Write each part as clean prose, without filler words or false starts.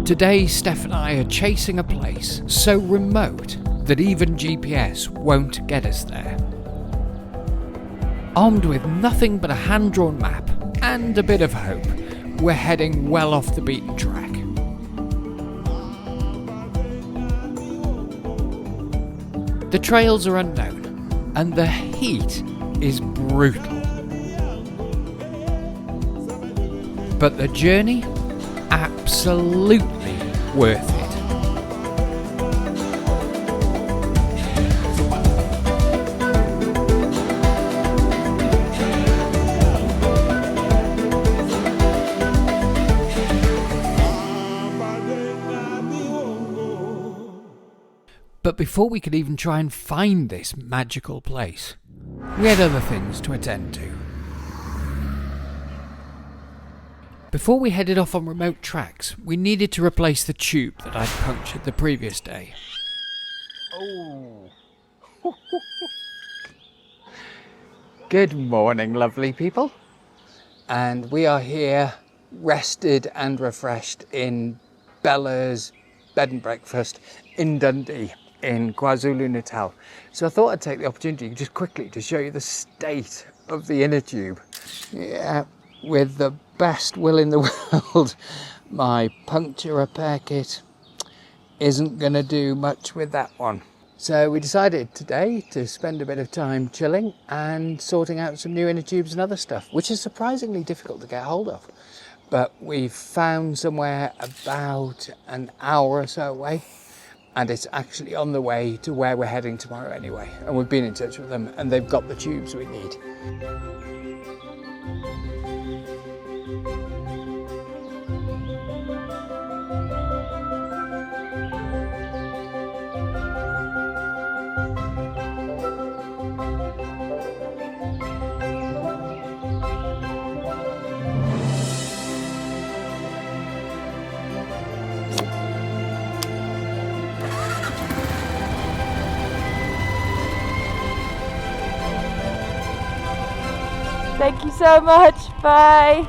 Today, Steff and I are chasing a place so remote that even GPS won't get us there. Armed with nothing but a hand-drawn map and a bit of hope, we're heading well off the beaten track. The trails are unknown, and the heat is brutal. But the journey, absolutely worth it. But before we could even try and find this magical place, we had other things to attend to. Before we headed off on remote tracks, we needed to replace the tube that I'd punctured the previous day. Oh. Good morning, lovely people. And we are here, rested and refreshed in Bella's bed and breakfast in Dundee, in KwaZulu-Natal. So I thought I'd take the opportunity just quickly to show you the state of the inner tube. Yeah, with the best will in the world, my puncture repair kit isn't going to do much with that one. So we decided today to spend a bit of time chilling and sorting out some new inner tubes and other stuff, which is surprisingly difficult to get hold of. But we've found somewhere about an hour or so away, and it's actually on the way to where we're heading tomorrow anyway. And we've been in touch with them and they've got the tubes we need. Thank you so much. Bye.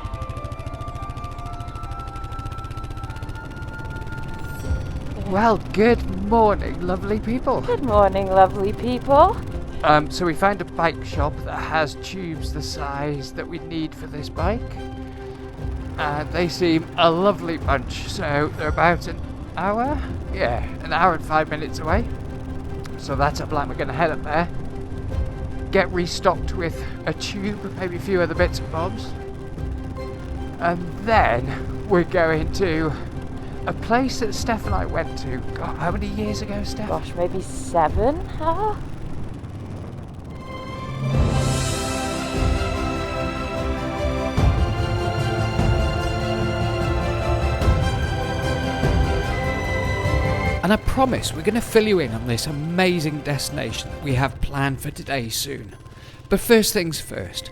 Well, good morning, lovely people. Good morning, lovely people. So we found a bike shop that has tubes the size that we need for this bike. And they seem a lovely bunch. So they're about an hour? Yeah, an hour and 5 minutes away. So that's a plan. We're going to head up there, get restocked with a tube, maybe a few other bits and bobs, and then we're going to a place that Steff and I went to, God, how many years ago, Steff? Gosh, maybe 7, huh? And I promise we're going to fill you in on this amazing destination that we have planned for today soon. But first things first,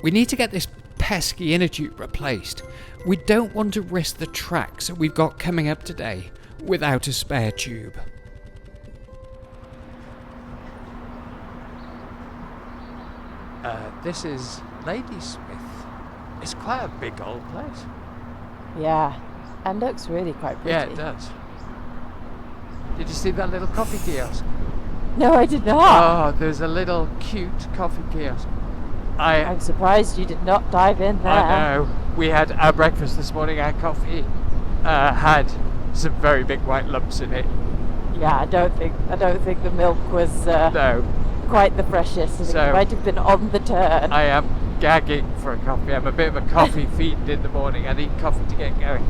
we need to get this pesky inner tube replaced. We don't want to risk the tracks that we've got coming up today without a spare tube. This is Ladysmith. It's quite a big old place. Yeah, and looks really quite pretty. Yeah, it does. Did you see that little coffee kiosk? No, I did not. Oh, there's a little cute coffee kiosk. I'm surprised you did not dive in there. I know. We had our breakfast this morning. Our coffee had some very big white lumps in it. Yeah, I don't think the milk was No. quite the freshest. I think So- it might have been on the turn. I am gagging for a coffee. I'm a bit of a coffee fiend in the morning. I need coffee to get going.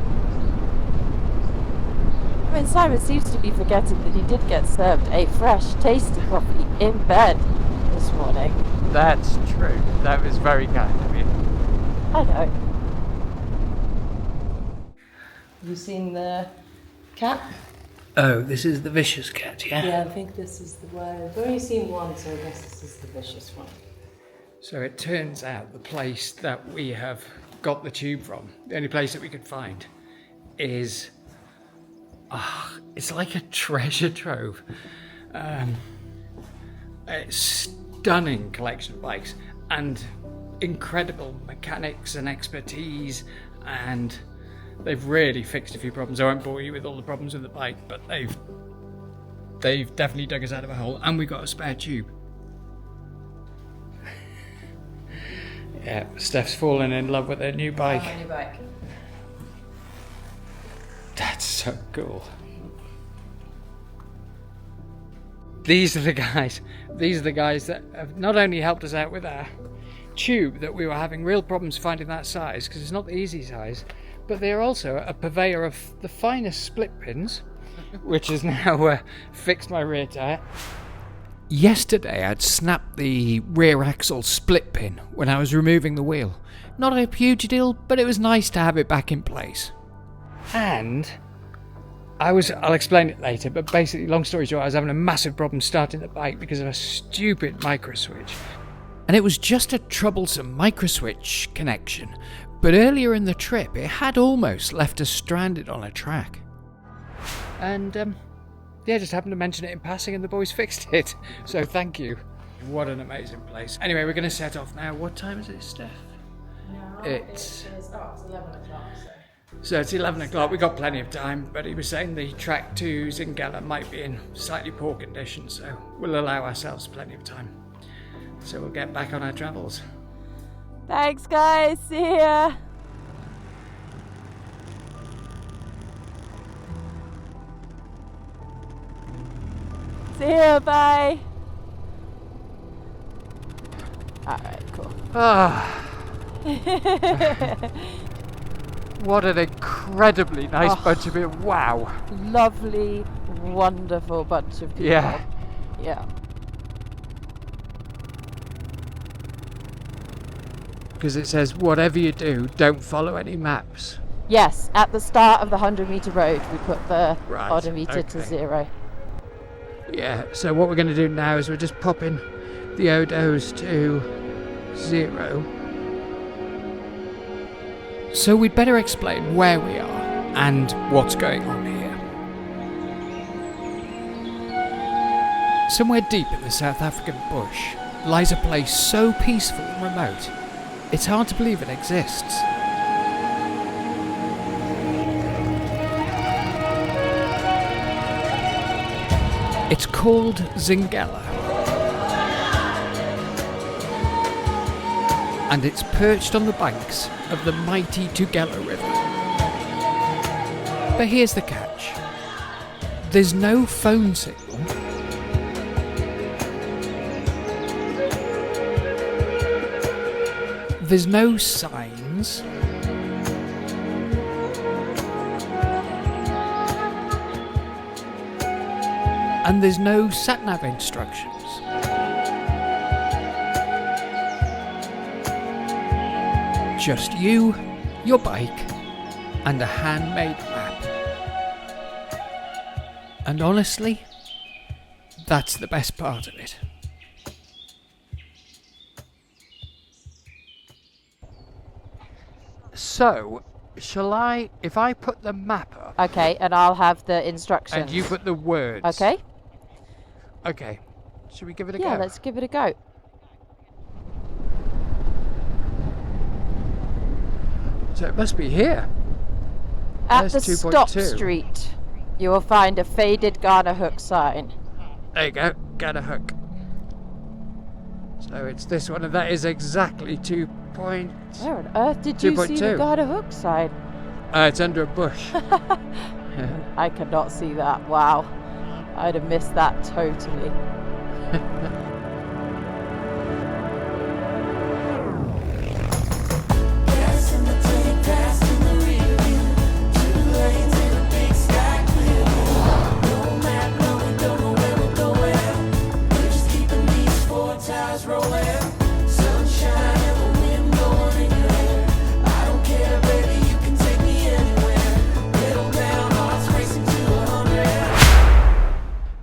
I mean, Simon seems to be forgetting that he did get served a fresh, tasty coffee in bed this morning. That's true. That was very kind of you. I know. Have you seen the cat? Oh, this is the vicious cat, yeah? Yeah, I think this is the one. I've only seen one, so I guess this is the vicious one. So it turns out the place that we have got the tube from, the only place that we could find, is... it's like a treasure trove. A stunning collection of bikes and incredible mechanics and expertise and They've really fixed a few problems. I won't bore you with all the problems with the bike, but they've definitely dug us out of a hole, and we got a spare tube. Yeah, Steff's fallen in love with her new bike. New bike. That's so cool. These are the guys that have not only helped us out with our tube, that we were having real problems finding that size, because it's not the easy size, but they're also a purveyor of the finest split pins, which has now fixed my rear tyre. Yesterday I'd snapped the rear axle split pin when I was removing the wheel. Not a huge deal, but it was nice to have it back in place. And I'll explain it later, but basically, long story short, I was having a massive problem starting the bike because of a stupid micro switch. And it was just a troublesome micro switch connection, but earlier in the trip it had almost left us stranded on a track. And yeah, just happened to mention it in passing and the boys fixed it. So thank you. What an amazing place. Anyway, we're going to set off now. What time is it, Steff? No, It's 11 o'clock. So it's 11 o'clock. We've got plenty of time, but he was saying the track to Zingela might be in slightly poor condition, so we'll allow ourselves plenty of time. So we'll get back on our travels. Thanks, guys. See ya. See ya. Bye. Alright, cool. What an incredibly nice bunch of people. Wow. Lovely, wonderful bunch of people. Yeah. Yeah. Because it says, whatever you do, don't follow any maps. Yes, at the start of the 100-metre road, we put the Right, odometer to okay. 0. Yeah, so what we're going to do now is we're just popping the odos to 0. So we'd better explain where we are and what's going on here. Somewhere deep in the South African bush lies a place so peaceful and remote, it's hard to believe it exists. It's called Zingela, and it's perched on the banks of the mighty Tugela River. But here's the catch. There's no phone signal. There's no signs. And there's no sat-nav instructions. Just you, your bike, and a handmade map. And honestly, that's the best part of it. So, shall I, if I put the map up, Okay, and I'll have the instructions. and you put the words. Okay? Okay. Should we give it a Yeah, go? let's give it a go. So it must be here. At There's the 2.2. stop street, you will find a faded garter hook sign. There you go. Got a hook. So it's this one, and that is exactly 2 point. Where on earth did you see the 2.2. garter hook sign? It's under a bush. I cannot see that. Wow. I'd have missed that totally.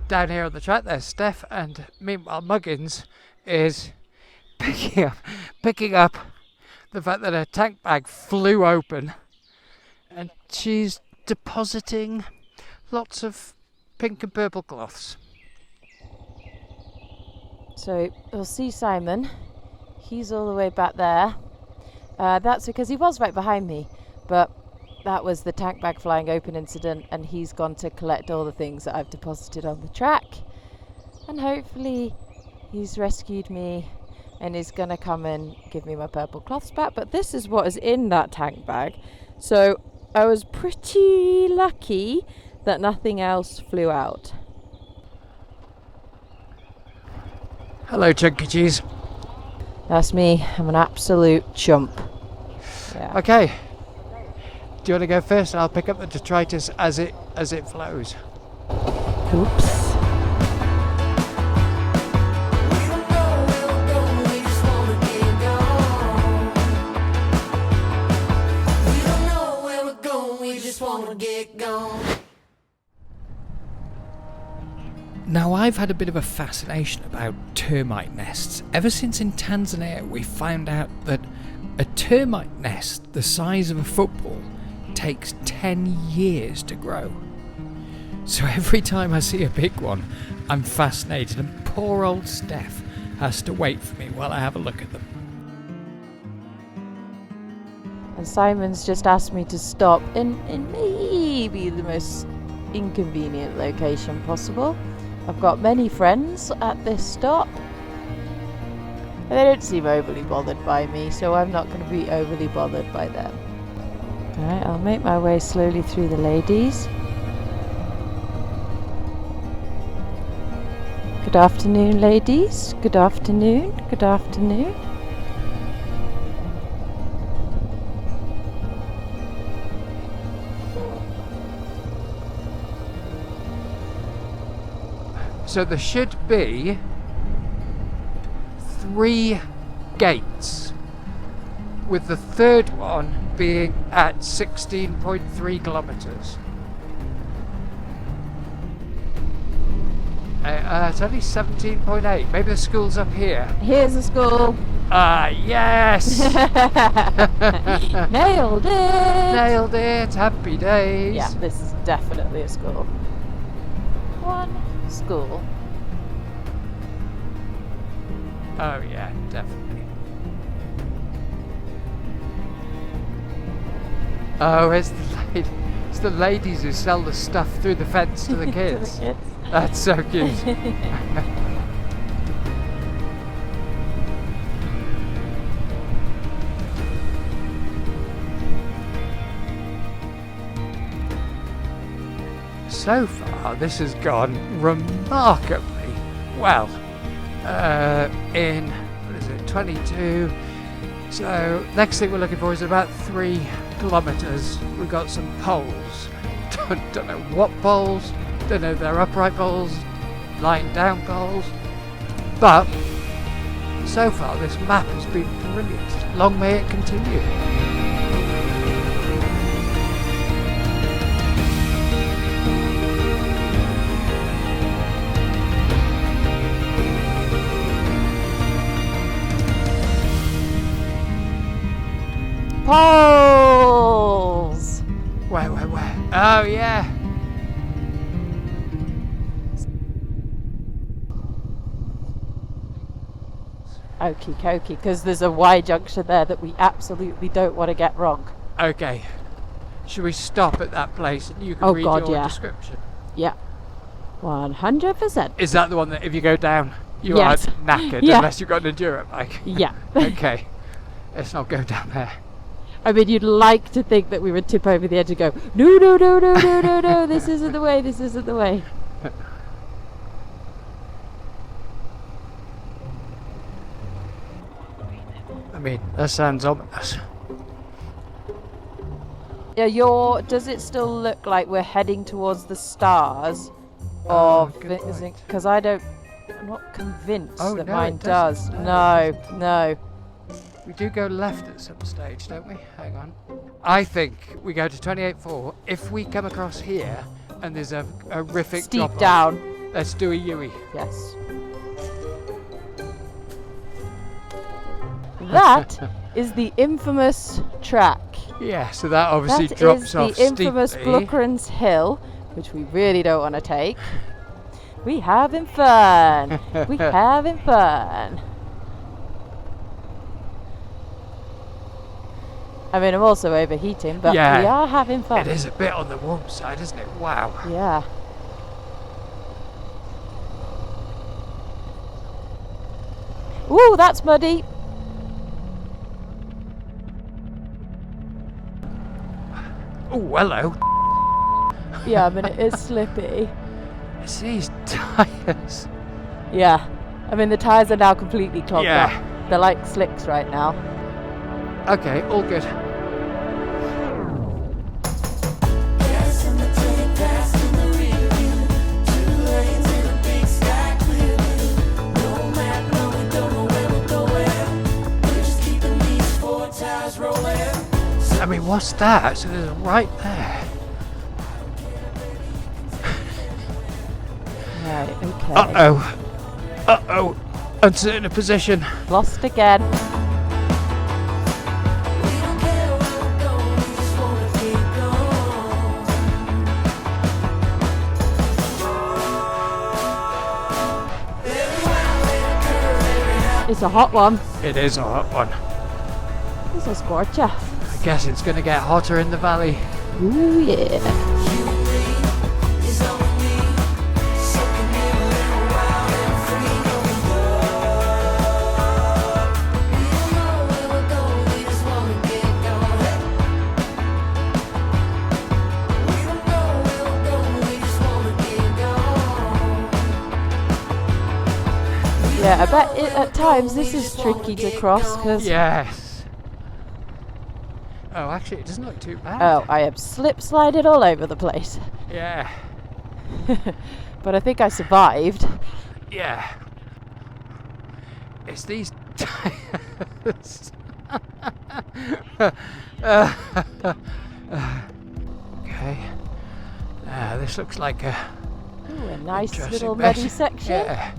Down here on the track there's Steff, and meanwhile Muggins is picking up the fact that her tank bag flew open, and she's depositing lots of pink and purple cloths. So you'll see Simon. He's all the way back there. That's because he was right behind me, but that was the tank bag flying open incident, and he's gone to collect all the things that I've deposited on the track. And hopefully he's rescued me and is going to come and give me my purple cloths back. But this is what is in that tank bag. So I was pretty lucky that nothing else flew out. Hello, Chunky Cheese. That's me. I'm an absolute chump. Yeah. Okay. Do you want to go first? I'll pick up the detritus as it flows. Oops. Now, I've had a bit of a fascination about termite nests. Ever since in Tanzania we found out that a termite nest the size of a football takes 10 years to grow. So every time I see a big one, I'm fascinated, and poor old Steff has to wait for me while I have a look at them. And Simon's just asked me to stop in maybe the most inconvenient location possible. I've got many friends at this stop. They don't seem overly bothered by me, so I'm not going to be overly bothered by them. Alright, I'll make my way slowly through the ladies. Good afternoon, ladies. Good afternoon. Good afternoon. So there should be 3 gates, with the third one being at 16.3 kilometres. It's only 17.8. Maybe the school's up here. Here's the school. Yes! Nailed it! Nailed it! Happy days! Yeah, this is definitely a school. One school. Oh yeah, definitely. Oh, it's the ladies who sell the stuff through the fence to the kids. To the kids. That's so cute. So far, this has gone remarkably well. In, what is it, 22. So next thing we're looking for is about 3 kilometres. We've got some poles. Don't know what poles. Don't know if they're upright poles, lying down poles. But so far this map has been brilliant. Long may it continue. Poles! Where? Oh yeah. Okie dokie, because there's a Y junction there that we absolutely don't want to get wrong. Okay. Should we stop at that place and you can read your description? Yeah. 100%. Is that the one that if you go down you Yes. are knackered Yeah. unless you've got an enduro bike? Yeah. Okay. Let's not go down there. I mean, you'd like to think that we would tip over the edge and go, no, this isn't the way, this isn't the way. I mean, that sounds ominous. Yeah, does it still look like we're heading towards the stars? Good point. Because I'm not convinced that no, mine it does. doesn't. No. We do go left at some stage, don't we? Hang on. I think we go to 28.4. If we come across here and there's a horrific Steep drop-off, down. let's do a Yui. Yes. That is the infamous track. Yeah, so that obviously That drops is off the infamous steeply. Blukkerens Hill, which we really don't want to take. We having fun. We having fun. I mean, I'm also overheating, but Yeah. we are having fun. It is a bit on the warm side, isn't it? Wow. Yeah. Ooh, that's muddy. Oh, hello. Yeah, I mean, it is slippy. It's these tyres. Yeah. I mean, the tyres are now completely clogged Yeah. up. They're like slicks right now. Okay, all good. I mean, what's that? So there's a right there. Right, okay. Uh-oh. Uh-oh. Uncertain of position. Lost again. It's a hot one. It is a hot one. This is gorgeous. I guess it's going to get hotter in the valley. Ooh, yeah. Yeah, I bet at times this is tricky to cross because... Yes. Oh, actually, it doesn't look too bad. Oh, I am slip-slided all over the place. Yeah. But I think I survived. Yeah. It's these tires. Okay. This looks like a Ooh, a nice interesting little bit. muddy section. Yeah.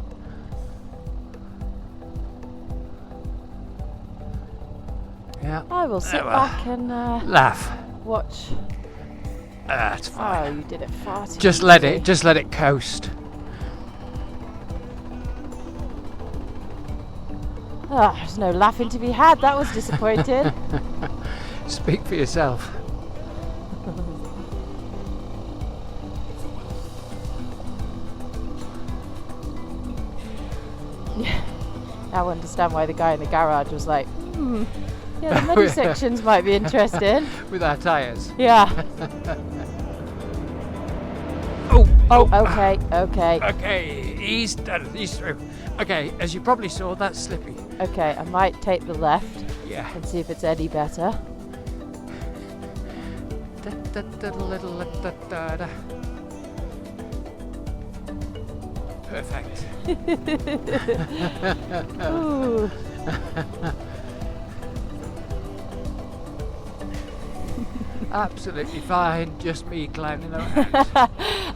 Yeah. I will sit well. back and Laugh. watch. That's Oh, fine. you did it far too Just let easy. it. Just let it coast. Oh, there's no laughing to be had. That was disappointing. Speak for yourself. Now I understand why the guy in the garage was like, yeah, the muddy sections might be interesting. With our tyres. Yeah. Oh. Okay. Okay. He's done. He's through. Okay. As you probably saw, that's slippy. Okay, I might take the left Yeah. and see if it's any better. Perfect. Ooh. Absolutely fine. Just me climbing around.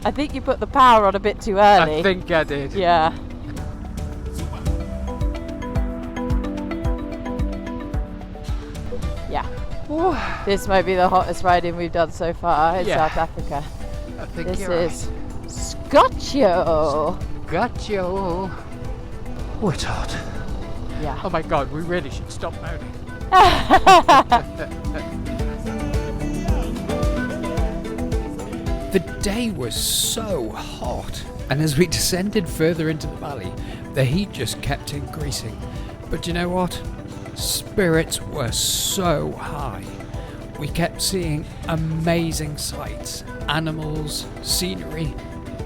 I think you put the power on a bit too early. I think I did. Yeah. Yeah. Whew. This might be the hottest riding we've done so far in Yeah. South Africa. I think This you're is Scotcho. right. Got you. Oh, it's hot. Yeah. Oh my god, we really should stop moaning. The day was so hot, and as we descended further into the valley, the heat just kept increasing. But you know what? Spirits were so high. We kept seeing amazing sights, animals, scenery,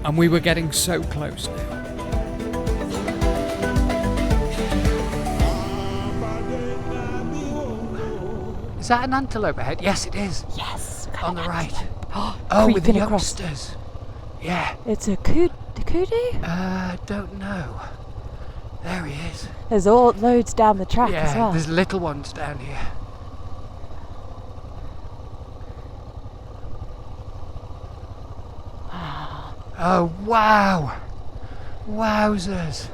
and we were getting so close now. Is that an antelope ahead? Yes, it is. Yes. On the right. Oh, with the creeping across. youngsters. Yeah. It's a kudu? Don't know. There he is. There's all loads down the track as Yeah, well. there's little ones down here. Oh, wow. Wowzers.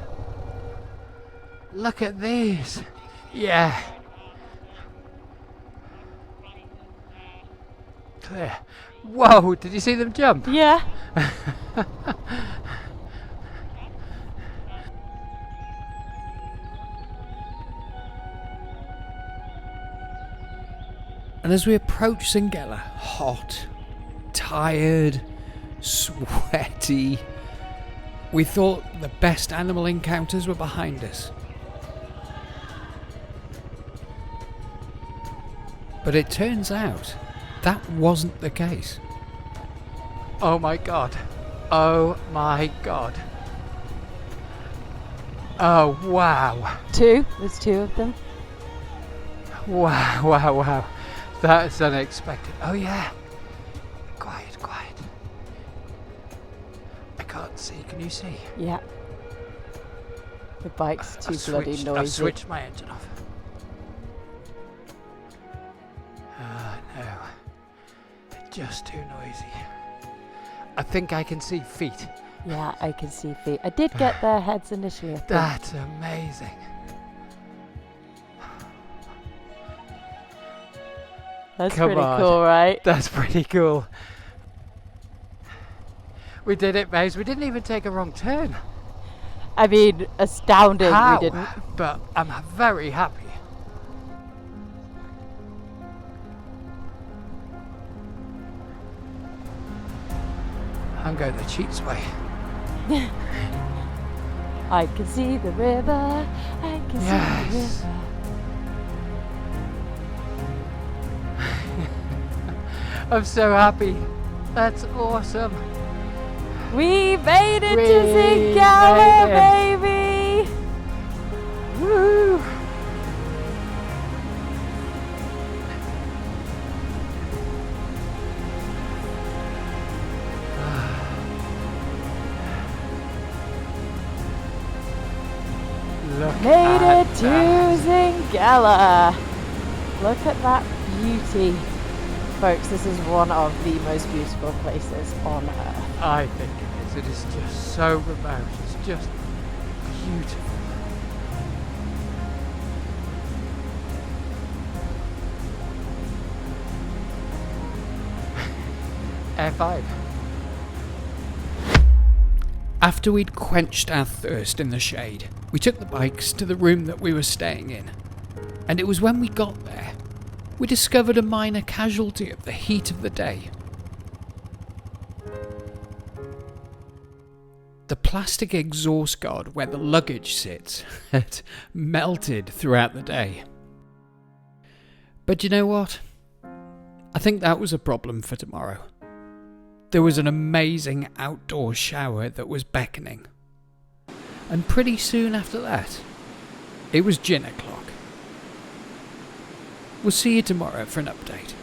Look at these. Yeah. Clear. Whoa, did you see them jump? Yeah. And as we approached Singela, hot, tired, sweaty, we thought the best animal encounters were behind us. But it turns out that wasn't the case. Oh my god. Oh my god. Oh wow. There's two of them. Wow. That's unexpected. Oh yeah. Quiet. I can't see. Can you see? Yeah. The bike's too bloody noisy. I've switched my engine off. Oh no. It's just too noisy. I think I can see feet. Yeah, I can see feet. I did get their heads initially, I think. That's amazing. That's Come pretty on. cool, right? That's pretty cool. We did it, babes. We didn't even take a wrong turn. I mean, astounding How? we didn't. But I'm very happy. I'm going the cheats way. I can see the river. I can see the river. I'm so happy. That's awesome. We made it We to Singela, made baby! Woo! Look Made at it to that. Singela. Look at that beauty. Folks, this is one of the most beautiful places on earth. I think it is. It is just so remote. It's just beautiful. F5. After we'd quenched our thirst in the shade, we took the bikes to the room that we were staying in. And it was when we got there, we discovered a minor casualty of the heat of the day. The plastic exhaust guard where the luggage sits had melted throughout the day. But you know what? I think that was a problem for tomorrow. There was an amazing outdoor shower that was beckoning. And pretty soon after that, it was gin o'clock. We'll see you tomorrow for an update.